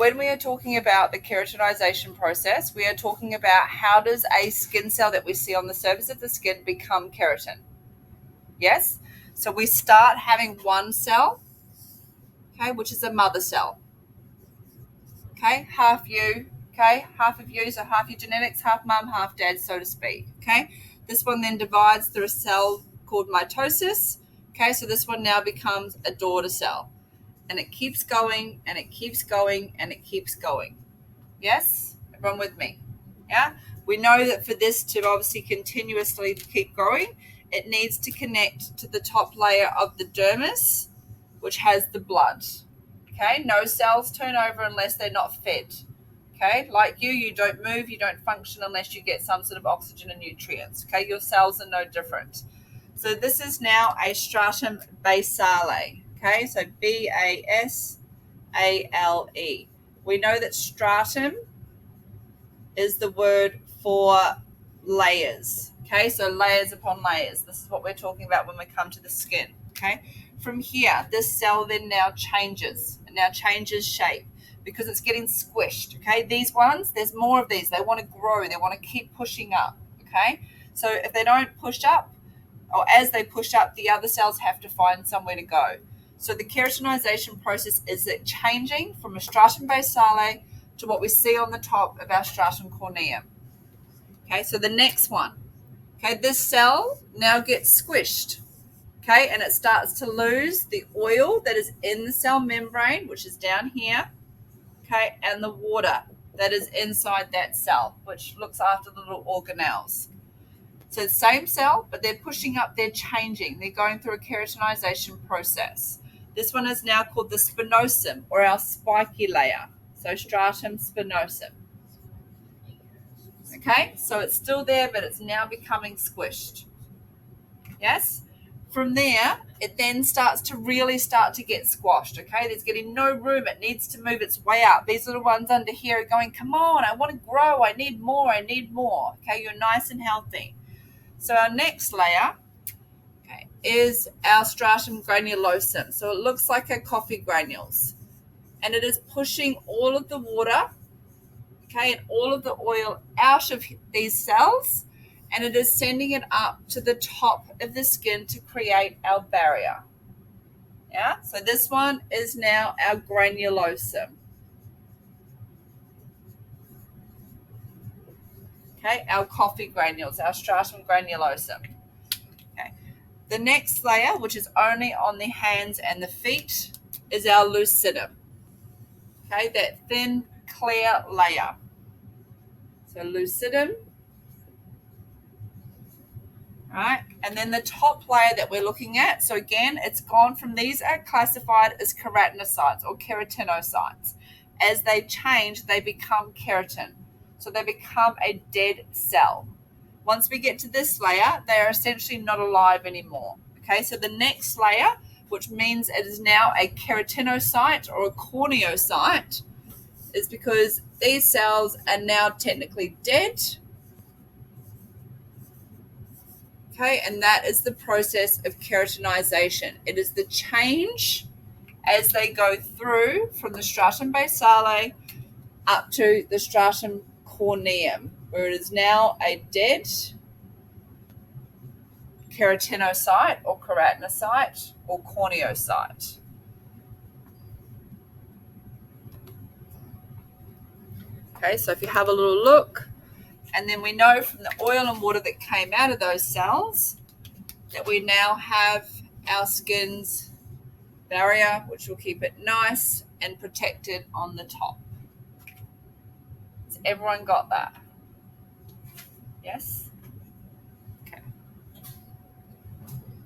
when we are talking about the keratinization process, we are talking about how does a skin cell that we see on the surface of the skin become keratin. Yes? So we start having one cell, okay, which is a mother cell. Okay, half you, okay, half of you, so half your genetics, half mum, half dad, so to speak. Okay, this one then divides through a cell called mitosis. Okay, so this one now becomes a daughter cell, and it keeps going and it keeps going and it keeps going. Yes, everyone with me? Yeah, we know that for this to obviously continuously keep growing, it needs to connect to the top layer of the dermis, which has the blood. Okay, no cells turn over unless they're not fed. Okay, like you don't move, you don't function unless you get some sort of oxygen and nutrients. Okay, your cells are no different. So this is now a stratum basale. Okay, so B-A-S-A-L-E. We know that stratum is the word for layers. Okay, so layers upon layers. This is what we're talking about when we come to the skin. Okay, from here, this cell then now changes shape because it's getting squished. Okay, these ones, there's more of these. They want to grow, they want to keep pushing up. Okay, so if they don't push up, or as they push up, the other cells have to find somewhere to go. So the keratinization process is it changing from a stratum basale to what we see on the top of our stratum corneum. Okay, so the next one. Okay, this cell now gets squished. Okay, and it starts to lose the oil that is in the cell membrane, which is down here. Okay, and the water that is inside that cell, which looks after the little organelles. So the same cell, but they're pushing up, they're changing, they're going through a keratinization process. This one is now called the spinosum, or our spiky layer. So stratum spinosum. Okay, so it's still there, but it's now becoming squished. Yes? From there, it then starts to get squashed. Okay, there's getting no room. It needs to move its way out. These little ones under here are going, come on, I want to grow. I need more. Okay, you're nice and healthy. So our next layer, okay, is our stratum granulosum. So it looks like a coffee granules. And it is pushing all of the water, okay, and all of the oil out of these cells, and it is sending it up to the top of the skin to create our barrier. Yeah, so this one is now our granulosum. Okay, our coffee granules, our stratum granulosum. Okay, the next layer, which is only on the hands and the feet, is our lucidum. Okay, that thin, clear layer. So lucidum. Right, and then the top layer that we're looking at, so again, it's gone from, these are classified as keratinocytes or keratinocytes. As they change, they become keratin. So they become a dead cell. Once we get to this layer, they are essentially not alive anymore. Okay, so the next layer, which means it is now a keratinocyte or a corneocyte, is because these cells are now technically dead. Okay, and that is the process of keratinization. It is the change as they go through from the stratum basale up to the stratum corneum, where it is now a dead keratinocyte or keratinocyte or corneocyte. Okay, so if you have a little look, and then we know from the oil and water that came out of those cells that we now have our skin's barrier, which will keep it nice and protected on the top. Has everyone got that? Yes?